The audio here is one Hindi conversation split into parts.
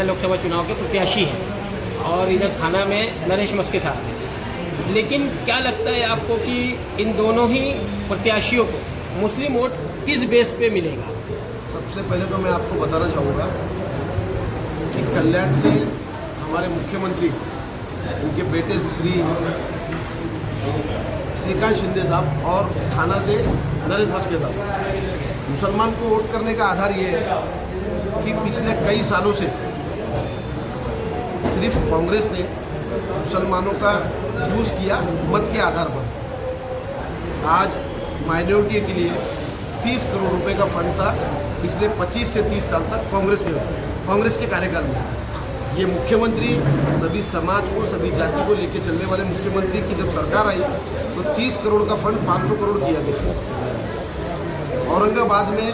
लोकसभा चुनाव के प्रत्याशी हैं और इधर थाना में नरेश मस के साथ हैं। लेकिन क्या लगता है आपको कि इन दोनों ही प्रत्याशियों को मुस्लिम वोट किस बेस पे मिलेगा? सबसे पहले तो मैं आपको बताना चाहूँगा कि कल्याण से हमारे मुख्यमंत्री उनके बेटे श्रीकांत शिंदे साहब और थाना से नरेश मस्के साहब, मुसलमान को वोट करने का आधार ये है कि पिछले कई सालों से सिर्फ कांग्रेस ने मुसलमानों का यूज़ किया मत के आधार पर। आज माइनॉरिटी के लिए 30 करोड़ रुपए का फंड था पिछले 25 से 30 साल तक कांग्रेस के कार्यकाल में। ये मुख्यमंत्री सभी समाज को, सभी जाति को लेकर चलने वाले मुख्यमंत्री की जब सरकार आई तो 30 करोड़ का फंड 500 करोड़ किया गया। औरंगाबाद में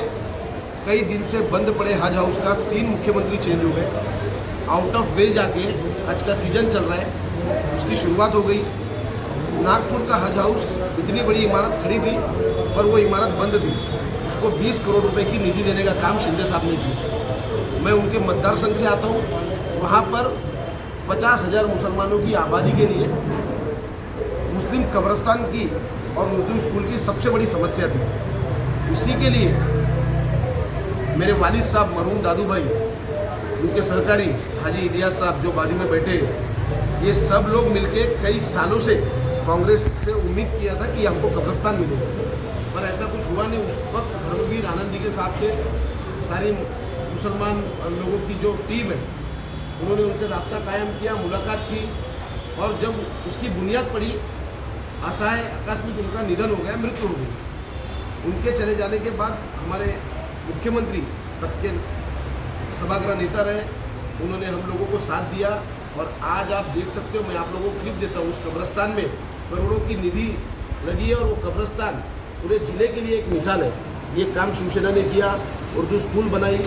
कई दिन से बंद पड़े हज हाउस का 3 मुख्यमंत्री चेंज हो गए। आउट ऑफ वे जाके हज का सीजन चल रहा है, उसकी शुरुआत हो गई। नागपुर का हज हाउस इतनी बड़ी इमारत खड़ी थी पर वो इमारत बंद थी, उसको 20 करोड़ रुपए की निधि देने का काम शिंदे साहब ने किया। मैं उनके मतदार संघ से आता हूँ, वहाँ पर 50,000 मुसलमानों की आबादी के लिए मुस्लिम कब्रिस्तान की और उर्दू स्कूल की सबसे बड़ी समस्या थी। उसी के लिए मेरे वालिद साहब मरहूम दादू भाई, उनके सहकारी हाजी इलियास साहब जो बाजू में बैठे, ये सब लोग मिलके कई सालों से कांग्रेस से उम्मीद किया था कि हमको कब्रिस्तान मिलेगा, पर ऐसा कुछ हुआ नहीं। उस वक्त धर्मवीर आनंदी के साथ से सारी मुसलमान लोगों की जो टीम है, उन्होंने उनसे राब्ता कायम किया, मुलाकात की, और जब उसकी बुनियाद पड़ी, असहाय आकस्मिक उनका निधन हो गया, मृत्यु हो गई। उनके चले जाने के बाद हमारे मुख्यमंत्री तब के सभागृह नेता रहे, उन्होंने हम लोगों को साथ दिया। और आज आप देख सकते हो, मैं आप लोगों को क्लिप देता हूँ, उस कब्रिस्तान में करोड़ों की निधि लगी है और वो कब्रिस्तान पूरे जिले के लिए एक मिसाल है। ये काम शिवसेना ने किया, उर्दू स्कूल बनाई।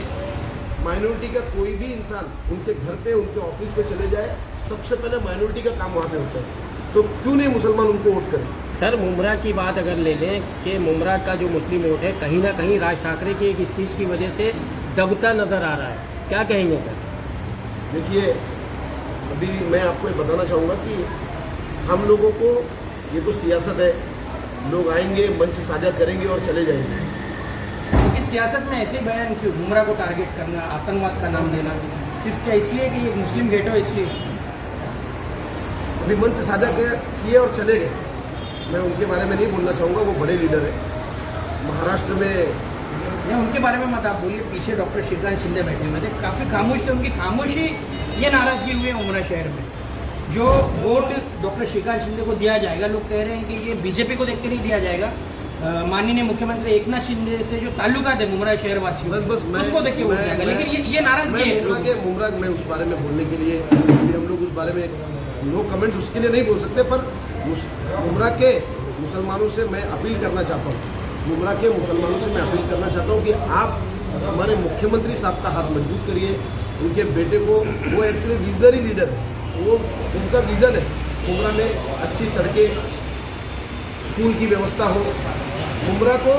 माइनॉरिटी का कोई भी इंसान उनके घर पे, उनके ऑफिस पे चले जाए, सबसे पहले माइनॉरिटी का काम वहाँ पे होता है, तो क्यों नहीं मुसलमान उनको वोट करें? सर, मुमरा की बात अगर ले लें कि मुमरा का जो मुस्लिम वोट है कहीं ना कहीं राज ठाकरे की एक स्पीच की वजह से दबता नज़र आ रहा है, क्या कहेंगे सर? देखिए, अभी मैं आपको ये बताना चाहूँगा कि हम लोगों को, ये तो सियासत है, लोग आएंगे, मंच साझा करेंगे और चले जाएंगे। लेकिन सियासत में ऐसे बयान क्यों, मुमरा को टारगेट करना, आतंकवाद का नाम देना, सिर्फ क्या इसलिए कि ये मुस्लिम गेट हो इसलिए? अभी मंच साझा किए और चले गए। मैं उनके बारे में नहीं बोलना चाहूँगा, वो बड़े लीडर हैं महाराष्ट्र में। नहीं, उनके बारे में मत आप बोलिए। पीछे डॉक्टर श्रीकांत शिंदे बैठे हुए थे, काफ़ी खामोश थे। उनकी खामोशी ये नाराज़गी हुई है उमरा शहर में। जो वोट डॉक्टर श्रीकांत शिंदे को दिया जाएगा, लोग कह रहे हैं कि ये बीजेपी को देख के नहीं दिया जाएगा, माननीय मुख्यमंत्री एकनाथ शिंदे से जो ताल्लुकात है मुमरा शहर वासियों, बस मैं उसको देख के वोट जाएगा। लेकिन ये नाराज़गी है मुमरा में उस बारे में बोलने के लिए हम लोग उस बारे में नो कमेंट्स उसके लिए नहीं बोल सकते। पर मुमरा के मुसलमानों से मैं अपील करना चाहता हूँ, मुमरा के मुसलमानों से मैं अपील करना चाहता हूँ कि आप हमारे मुख्यमंत्री साहब का हाथ मजबूत करिए। उनके बेटे को, वो एक्चुअली विजनरी लीडर है, वो उनका विज़न है मुमरा में अच्छी सड़कें, स्कूल की व्यवस्था हो। मुमरा को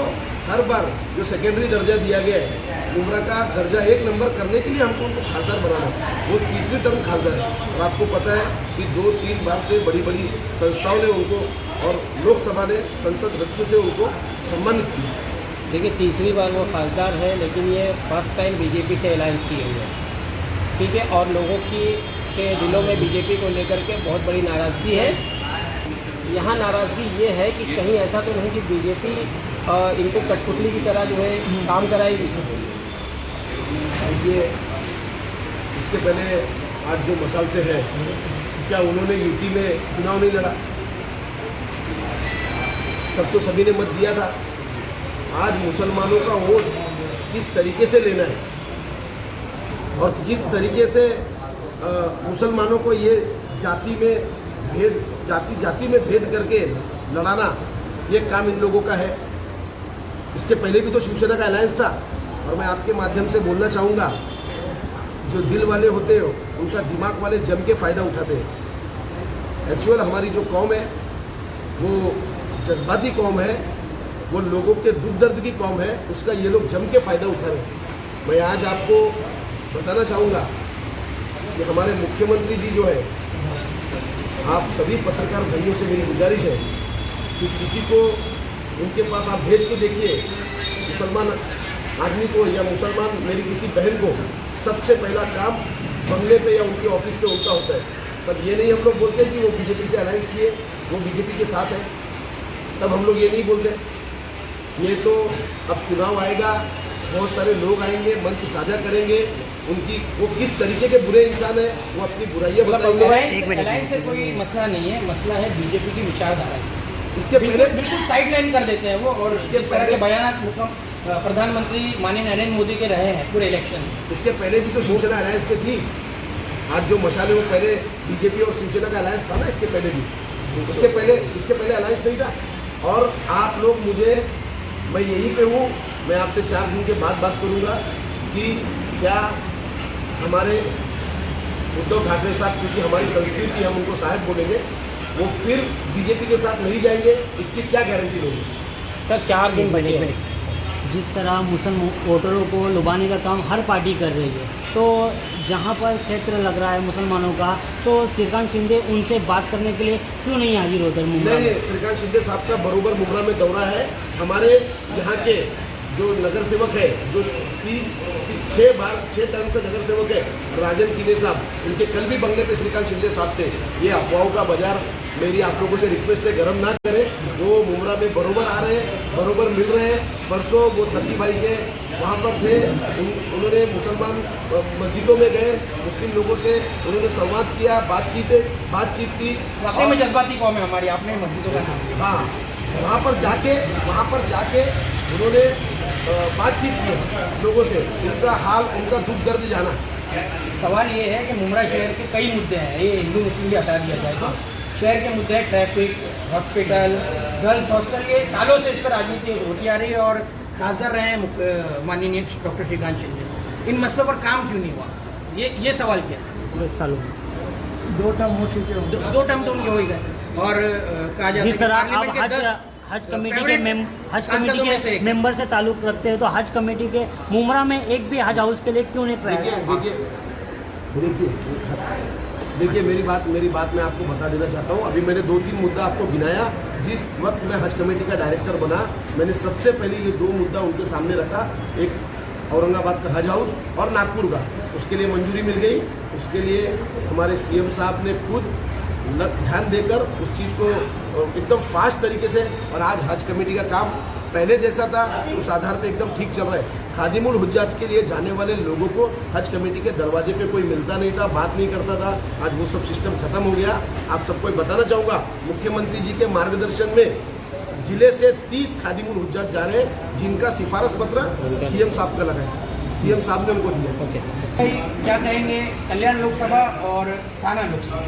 हर बार जो सेकेंडरी दर्जा दिया गया है, मुमरा का दर्जा 1 नंबर करने के लिए हमको उनको खासदार बनाना है। वो 3री टर्म खासदार है और आपको पता है कि 2-3 बार से बड़ी बड़ी संस्थाओं ने उनको और लोकसभा ने संसद रत्न से उनको सम्मानित किया। देखिए, 3री बार वो खासदार है, लेकिन ये फर्स्ट टाइम बीजेपी से अलायंस किए हुए हैं, ठीक है, और लोगों के दिलों में बीजेपी को लेकर के बहुत बड़ी नाराज़गी है। यहाँ नाराज़गी ये है कि कहीं ऐसा तो नहीं कि बीजेपी इनको कठपुतली की तरह जो है काम कराएगी। ये इसके पहले आज जो मसाल से है, क्या उन्होंने यूपी में चुनाव नहीं लड़ा? तब तो सभी ने मत दिया था। आज मुसलमानों का वोट किस तरीके से लेना है और किस तरीके से मुसलमानों को ये जाति में भेद करके लड़ाना, ये काम इन लोगों का है। इसके पहले भी तो शिवसेना का अलायंस था। और मैं आपके माध्यम से बोलना चाहूँगा, जो दिल वाले होते हो उनका दिमाग वाले जम के फ़ायदा उठाते हैं। एक्चुअल हमारी जो कौम है वो जज्बाती कौम है, वो लोगों के दुख दर्द की कौम है, उसका ये लोग जम के फ़ायदा उठा रहे हैं। मैं आज आपको बताना चाहूँगा कि हमारे मुख्यमंत्री जी जो है, आप सभी पत्रकार भाइयों से मेरी गुजारिश है कि किसी को उनके पास आप भेज के देखिए, मुसलमान आदमी को या मुसलमान मेरी किसी बहन को सबसे पहला काम बंगले पे या उनके ऑफिस पे उनका होता है। तब ये नहीं हम लोग बोलते कि वो बीजेपी से अलायंस किए, वो बीजेपी के साथ है, तब हम लोग ये नहीं बोलते। ये तो अब चुनाव आएगा, बहुत सारे लोग आएंगे, मंच साझा करेंगे, उनकी वो किस तरीके के बुरे इंसान है, वो अपनी बुराइयां बताएंगे। अलायंस से कोई मसला नहीं है, मसला है बीजेपी की विचारधारा से। इसके पहले बिल्कुल साइड लाइन कर देते हैं वो, और इसके पहले बयान प्रधानमंत्री माननीय नरेंद्र मोदी के रहे हैं पूरे इलेक्शन में। इसके पहले भी तो शिवसेना अलायंस पे थी। आज जो मशाल है वो पहले बीजेपी और शिवसेना का अलायंस था ना, इसके पहले भी। इसके पहले अलायंस नहीं था। और आप लोग मुझे, मैं यहीं पे हूँ, मैं आपसे 4 दिन के बाद बात करूँगा कि क्या हमारे उद्धव ठाकरे साहब, क्योंकि हमारी संस्कृति हम उनको साहब बोलेंगे, वो फिर बीजेपी के साथ नहीं जाएंगे, इसकी क्या गारंटी लोगे? सर 4 दिन बचे हैं। जिस तरह मुस्लिम वोटरों को लुभाने का काम हर पार्टी कर रही है, तो जहाँ पर क्षेत्र लग रहा है मुसलमानों का, तो श्रीकांत शिंदे उनसे बात करने के लिए क्यों नहीं हाजिर होते मुंबई? नहीं, श्रीकांत शिंदे साहब का बरोबर मुमरा में दौरा है। हमारे यहाँ के जो नगर सेवक है, जो 6 टर्म से नगर सेवक है, राजन किने साहब, उनके कल भी बंगले पे श्रीकांत शिंदे साहब थे। ये अफवाहों का बाजार, मेरी आप लोगों से रिक्वेस्ट है, गरम ना करें। वो मुमरा में बरोबर आ रहे हैं, बरोबर मिल रहे हैं। परसों वो तकी भाई के वहाँ पर थे, उन्होंने मुसलमान मस्जिदों में गए, मुस्लिम लोगों से उन्होंने संवाद किया, बातचीत की। वाकई में जज्बाती कौम है हमारी, आपने मस्जिदों का नाम लिया। हाँ, वहाँ पर जाके उन्होंने बातचीत की लोगों से, उनका हाल, उनका दुख दर्द जाना। सवाल ये है कि मुमरा शहर के कई मुद्दे हैं, ये हिंदू मुस्लिम भी हटा दिया जाए तो शहर के मुद्दे हैं, ट्रैफिक, हॉस्पिटल, गर्ल्स हॉस्टल, ये सालों से इस पर राजनीति होती आ रही है और खासदार रहे हैं माननीय डॉक्टर श्रीकांत शिंदे। इन मसलों पर काम क्यों नहीं हुआ, ये सवाल क्या है? 10 सालों 2 टर्म हो चुके हैं, 2 टर्म तो उनके हो ही गए। और कहा जाता है जिस तरह आप पार्लियामेंट के हज कमेटी के मेंबर से ताल्लुक रखते हैं, तो हज कमेटी के मुमरा में एक भी हज हाउस के लिए क्यों नहीं प्रयास? देखिए मेरी बात मैं आपको बता देना चाहता हूँ। अभी मैंने 2-3 मुद्दा आपको गिनाया। जिस वक्त मैं हज कमेटी का डायरेक्टर बना, मैंने सबसे पहले ये 2 मुद्दा उनके सामने रखा। एक औरंगाबाद का हज हाउस और नागपुर का, उसके लिए मंजूरी मिल गई। उसके लिए हमारे सीएम साहब ने खुद ध्यान देकर उस चीज़ को एकदम फास्ट तरीके से, और आज हज कमेटी का काम पहले जैसा था उस आधार पे एकदम ठीक चल रहा है। खादिमुल हुज्जाज के लिए जाने वाले लोगों को हज कमेटी के दरवाजे पे कोई मिलता नहीं था, बात नहीं करता था। आज वो सब सिस्टम खत्म हो गया। आप सबको बताना चाहूँगा, मुख्यमंत्री जी के मार्गदर्शन में जिले से 30 खादिमुल हुज्जाज जा रहे हैं, जिनका सिफारिश पत्र सीएम साहब का लगा है, सीएम साहब ने उनको दिया। क्या कहेंगे कल्याण लोकसभा और थाना लोकसभा?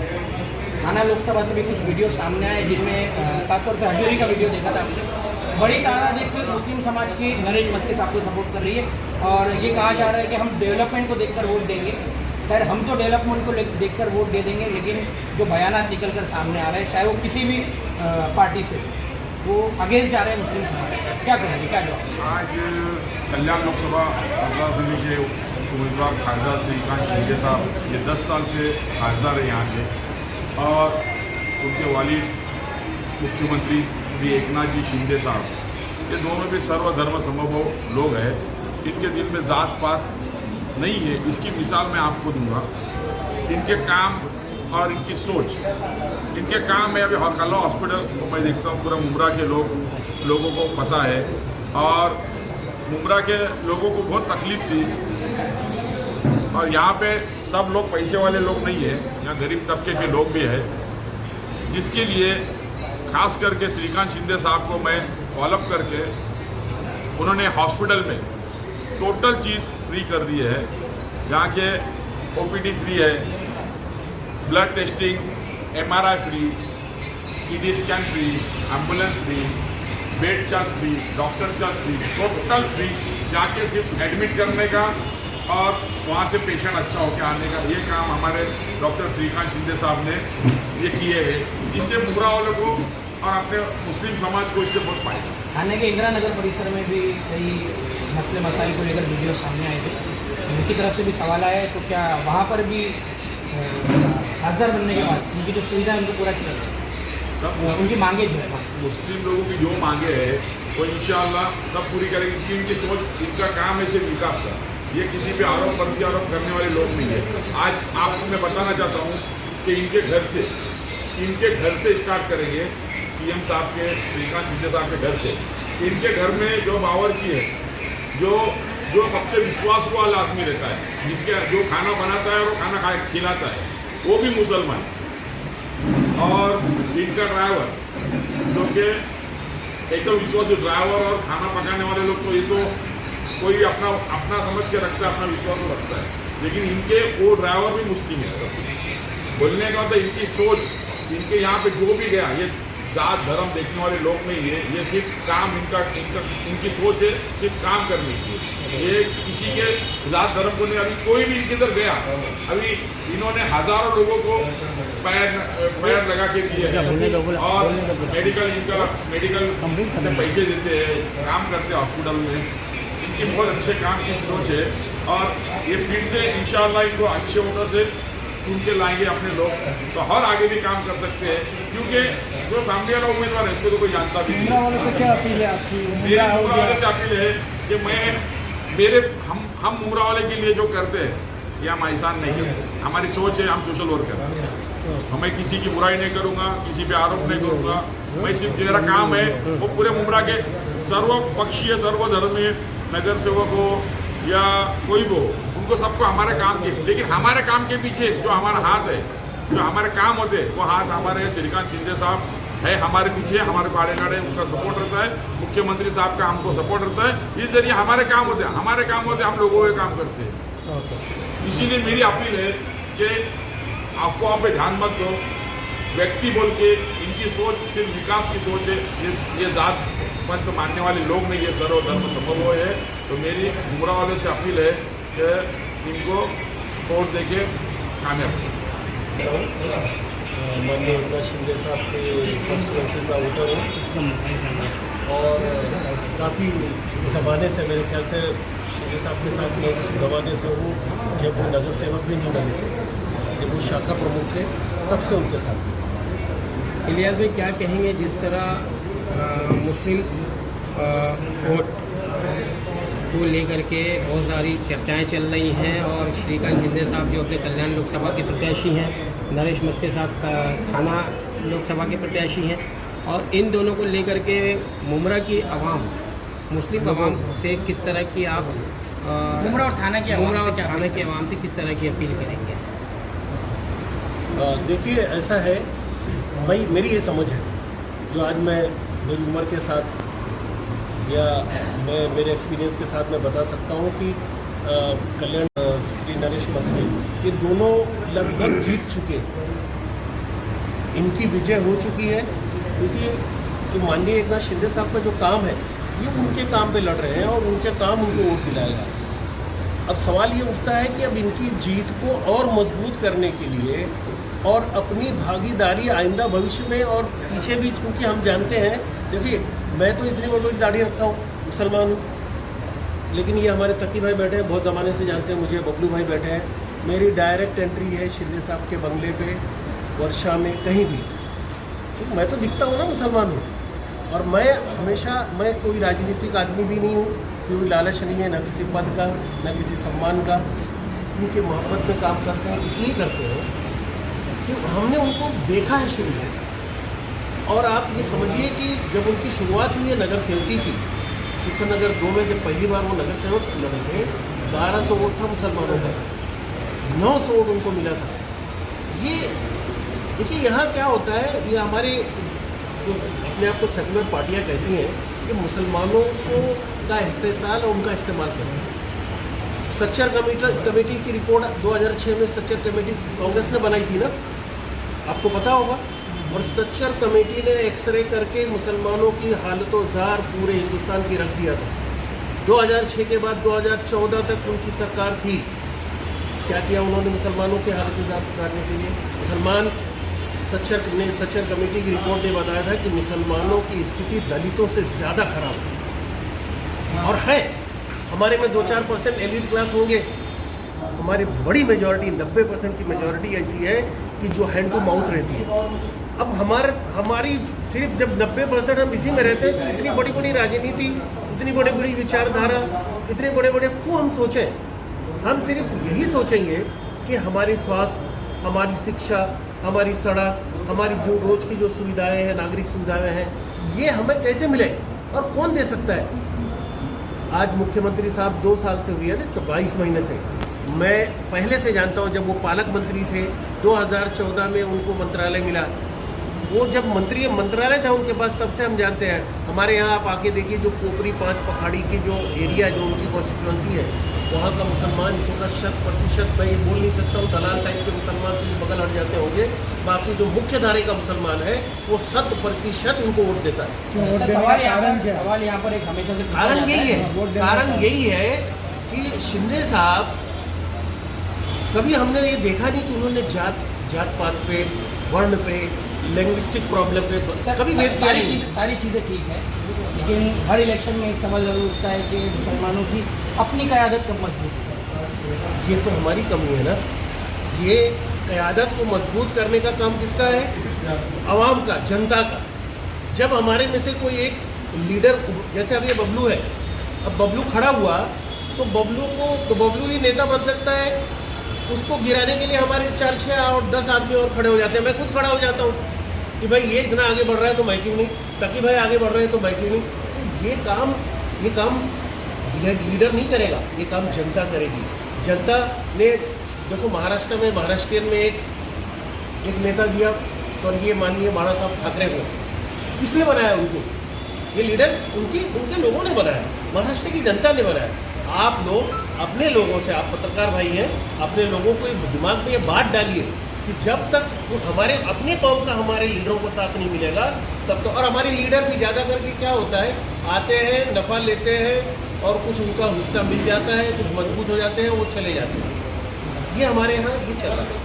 थाना लोकसभा से भी कुछ वीडियो सामने आए, जिनमें खासतौर से हजूरी का वीडियो देखा था हमने। बड़ी तादाद मुस्लिम समाज की नरेश मस्के साहब को सपोर्ट कर रही है और ये कहा जा रहा है कि हम डेवलपमेंट को देखकर वोट देंगे। खैर, हम तो डेवलपमेंट को देखकर वोट दे देंगे, लेकिन जो बयानात निकल कर सामने आ रहे हैं, चाहे वो किसी भी पार्टी से, वो अगेंस्ट जा रहे हैं मुस्लिम समाज। क्या करेंगे, क्या जवाब? आज कल्याण लोकसभा अमरावती के उम्मीदवार खासदार श्रीकांत शिंदे साहब, ये 10 साल से खासदार है यहाँ के, और उनके वालिद मुख्यमंत्री श्री एकनाथ जी शिंदे साहब, ये दोनों भी सर्वधर्म समभाव लोग हैं। इनके दिल में जात पात नहीं है। इसकी मिसाल मैं आपको दूंगा। इनके काम और इनकी सोच, इनके काम में अभी कल हॉस्पिटल मैं देखता हूँ, पूरा मुमरा के लोगों को पता है, और मुमरा के लोगों को बहुत तकलीफ थी। और यहाँ पे सब लोग पैसे वाले लोग नहीं है, यहाँ गरीब तबके के लोग भी है, जिसके लिए खास करके श्रीकांत शिंदे साहब को मैं फॉलोअप करके, उन्होंने हॉस्पिटल में टोटल चीज़ फ्री कर दी है। यहाँ के ओपीडी फ्री है, blood testing, MRI free, CT scan free, ambulance free, bed charge free, doctor charge free, total free. जाके सिर्फ एडमिट करने का और वहाँ से पेशेंट अच्छा होकर आने का, ये काम हमारे डॉक्टर श्रीकांत शिंदे साहब ने ये किए हैं, जिससे मुमरा वालों को और अपने मुस्लिम समाज को इससे बहुत फायदा। थाने के इंदिरा नगर परिसर में भी कई मसले मसाइल को लेकर वीडियो सामने आए थे, उनकी तरफ से भी सवाल आया है, तो क्या वहाँ पर भी खासदार बनने के बाद उनकी जो सुविधा है उनको पूरा किया जाए, सब उनकी मांगे जो है मुस्लिम लोगों की जो मांगे है वो इंशाअल्लाह सब पूरी करेंगे, क्योंकि इनकी सोच, इनका काम है सिर्फ विकास का। ये किसी पे आरोप प्रत्यारोप करने वाले लोग नहीं है। आज आपको मैं बताना चाहता हूँ कि इनके घर से स्टार्ट करेंगे, सीएम साहब के, श्रीकांत शिंदे साहब के घर से। इनके घर में जो बावर्ची है, जो सबसे विश्वास वाला आदमी रहता है, जिसके जो खाना बनाता है और खाना खिलाता है, वो भी मुसलमान। और इनका ड्राइवर जो कि एक तो विश्वास, ड्राइवर और खाना पकाने वाले लोग तो ये तो कोई अपना समझ के रखता है, अपना विश्वास रखता है, लेकिन इनके वो ड्राइवर भी मुस्लिम है। बोलने का मतलब इनकी सोच, इनके यहाँ पे जो भी गया, ये जात धर्म देखने वाले लोग नहीं है, ये सिर्फ काम इनकी सोच है सिर्फ काम करने की। ये किसी के जात धर्म को नहीं, अभी कोई भी इनके इधर गया, अभी इन्होंने हजारों लोगों को पैर लगा के दिए हैं और मेडिकल से पैसे देते हैं, काम करते हैं हॉस्पिटल में। इनकी बहुत अच्छे काम की सोच है और ये फिर से इंशाअल्लाह इनको अच्छे वोटर से चुन के लाएंगे अपने लोग, तो हर आगे भी काम कर सकते हैं, क्योंकि जो सामने वाला उम्मीदवार है इसको तो कोई जानता भी नहीं। उमरा वालों से क्या अपील है आपकी? मेरी उमरा वाले से अपील है कि हम उमरा वाले के लिए जो करते हैं ये हम एहसान नहीं करते। हमारी सोच है, हम सोशल वर्कर हैं, मैं किसी की बुराई नहीं करूँगा, किसी पे आरोप नहीं करूँगा। मैं सिर्फ मेरा काम है वो पूरे उमरा के सर्वपक्षीय सर्वधर्मीय नगर सेवक हो या कोई भी हो, उनको सबको हमारे काम के, लेकिन हमारे काम के पीछे जो हमारा हाथ है, जो हमारे काम होते हैं, वो हाथ हमारे श्रीकांत शिंदे साहब है हमारे पीछे, हमारे पाड़े गाड़े उनका सपोर्ट रहता है, मुख्यमंत्री साहब का हमको सपोर्ट रहता है। इस जरिए हमारे काम होते हैं, हम लोगों के काम करते हैं। इसीलिए मेरी अपील है कि अफवाह पे ध्यान मत दो, व्यक्ति बोल के, इनकी सोच सिर्फ विकास की सोच है, ये जात पंथ मानने वाले लोग नहीं है, सर्वधर्म समन्वय है। तो मेरी उमरा वालों से अपील है कि इनको वोट देके कामयाब करें। माननीय एकनाथ शिंदे साहब के कॉन्स्टिट्यूंसी का वोटर हूँ और काफ़ी ज़माने से, मेरे ख्याल से शिंदे साहब के साथ मैं उस ज़माने से हूँ जब वो नगर सेवक भी नहीं बने थे, जब वो शाखा प्रमुख थे तब से उनके साथ। इलियास भाई क्या कहेंगे, जिस तरह मुस्लिम वोट को लेकर के बहुत सारी चर्चाएं चल रही हैं और श्रीकांत शिंदे साहब जो अपने कल्याण लोकसभा के प्रत्याशी हैं, नरेश मस्के साहब थाना लोकसभा के प्रत्याशी हैं, और इन दोनों को लेकर के मुमरा की आवाम, मुस्लिम आवाम से किस तरह की आप मुमरा और थाना की आवाम से किस तरह की अपील करेंगे? देखिए ऐसा है, मेरी ये समझ है, जो आज मैं मेरी उम्र के साथ या मैं मेरे एक्सपीरियंस के साथ मैं बता सकता हूँ कि कल्याण श्री नरेश मस्के ये दोनों लगभग जीत चुके हैं, इनकी विजय हो चुकी है, क्योंकि जो माननीय एकनाथ शिंदे साहब का जो काम है ये उनके काम पे लड़ रहे हैं और उनके काम उनको वोट दिलाएगा। अब सवाल ये उठता है कि अब इनकी जीत को और मजबूत करने के लिए और अपनी भागीदारी आइंदा भविष्य में और पीछे भी, क्योंकि हम जानते हैं, देखिए मैं तो इतनी बड़ी दाढ़ी रखता हूँ, मुसलमान हूँ, लेकिन ये हमारे तकी भाई बैठे हैं, बहुत ज़माने से जानते हैं मुझे, बबलू भाई बैठे हैं, मेरी डायरेक्ट एंट्री है शिंदे साहब के बंगले पे, वर्षा में, कहीं भी, तो मैं तो दिखता हूँ ना मुसलमान हूँ। और मैं हमेशा, मैं कोई राजनीतिक आदमी भी नहीं हूँ, कोई लालच नहीं है, ना किसी पद का ना किसी सम्मान का, उनके मोहब्बत में काम करते हैं, इसलिए करते हैं कि हमने उनको देखा है शुरू से। और आप ये समझिए कि जब उनकी शुरुआत हुई है नगर सेवकी की, किशन नगर 2 में जब पहली बार वो नगर सेवक लड़े थे, 1200 वोट था मुसलमानों का, 900 वोट उनको मिला था। ये देखिए यहाँ क्या होता है, ये हमारे जो अपने आप को सेकुलर पार्टियाँ कहती हैं कि मुसलमानों को का इस्तेसाल और उनका इस्तेमाल करते हैं। सच्चर कमेटी की रिपोर्ट 2006 में सच्चर कमेटी कांग्रेस ने बनाई थी ना, आपको पता होगा, और सच्चर कमेटी ने एक्सरे करके मुसलमानों की हालतों ज़ार पूरे हिंदुस्तान की रख दिया था। 2006 के बाद 2014 तक उनकी सरकार थी, क्या किया उन्होंने मुसलमानों की हालत ज़ार सुधारने के लिए? मुसलमान सच्चर कमेटी की रिपोर्ट ने बताया था कि मुसलमानों की स्थिति दलितों से ज़्यादा खराब है, और है। हमारे में 2-4% एलिट क्लास होंगे, हमारी बड़ी मेजॉरिटी 90% की मेजॉरिटी ऐसी है कि जो हैंड टू माउथ रहती है। अब हमारी सिर्फ जब 90% हम इसी में रहते हैं तो इतनी बड़ी बड़ी राजनीति, इतनी बड़ी बड़ी विचारधारा, इतने बड़े बड़े को हम सोचें। हम सिर्फ यही सोचेंगे कि हमारी स्वास्थ्य, हमारी शिक्षा, हमारी सड़क, हमारी जो रोज की जो सुविधाएं हैं, नागरिक सुविधाएं हैं, ये हमें कैसे मिले और कौन दे सकता है। आज मुख्यमंत्री साहब 2 साल से हुई है ना, 22 महीने से। मैं पहले से जानता हूँ, जब वो पालक मंत्री थे 2014 में उनको मंत्रालय मिला, वो जब मंत्रालय था उनके पास, तब से हम जानते हैं। हमारे यहाँ आप आके देखिए, जो कोपरी 5 पखाड़ी की जो एरिया, जो उनकी कॉन्स्टिट्यूंसी है, वहाँ का मुसलमान इस वक्त 100%, मैं ये बोल नहीं सकता हूँ, दलाल टाइप के मुसलमान से बगल हट जाते होंगे, बाकी जो मुख्य धारे का मुसलमान है वो 100% उनको वोट देता है। सवाल यहाँ पर एक हमेशा से कारण यही है कि शिंदे साहब, कभी हमने ये देखा नहीं कि उन्होंने जात पात पे, वर्ण पे, लिंग्विस्टिक प्रॉब्लम पे कभी भेद किया नहीं। सारी चीज़ें ठीक है, लेकिन हर इलेक्शन में एक सवाल जरूर उठता है कि मुसलमानों की अपनी क़यादत कब मजबूत है। ये तो हमारी कमी है ना। ये क़यादत को मजबूत करने का काम किसका है? आवाम का, जनता का। जब हमारे में से कोई एक लीडर, जैसे अब ये बबलू है, अब बबलू खड़ा हुआ तो बबलू ही नेता बन सकता है। उसको गिराने के लिए हमारे 4, 6 और 10 आदमी और खड़े हो जाते हैं। मैं खुद खड़ा हो जाता हूँ कि भाई ये इतना आगे बढ़ रहा है तो मैं क्यों नहीं, ताकि भाई आगे बढ़ रहे हैं तो मैं क्यों नहीं। तो ये काम लीडर नहीं करेगा, ये काम जनता करेगी। जनता ने देखो, महाराष्ट्र में महाराष्ट्रियन में एक नेता दिया, स्वर्गीय माननीय बाला साहब ठाकरे को। किसने बनाया उनको? ये लीडर उनके लोगों ने बनाया, महाराष्ट्र की जनता ने बनाया। आप लोग अपने लोगों से, आप पत्रकार भाई हैं, अपने लोगों को दिमाग में ये बात डालिए कि जब तक हमारे अपने कौम का हमारे लीडरों को साथ नहीं मिलेगा तब तो। और हमारे लीडर भी ज़्यादा करके क्या होता है, आते हैं, नफ़ा लेते हैं और कुछ उनका हिस्सा मिल जाता है, कुछ मजबूत हो जाते हैं, वो चले जाते हैं। ये हमारे यहाँ ये चल रहा है।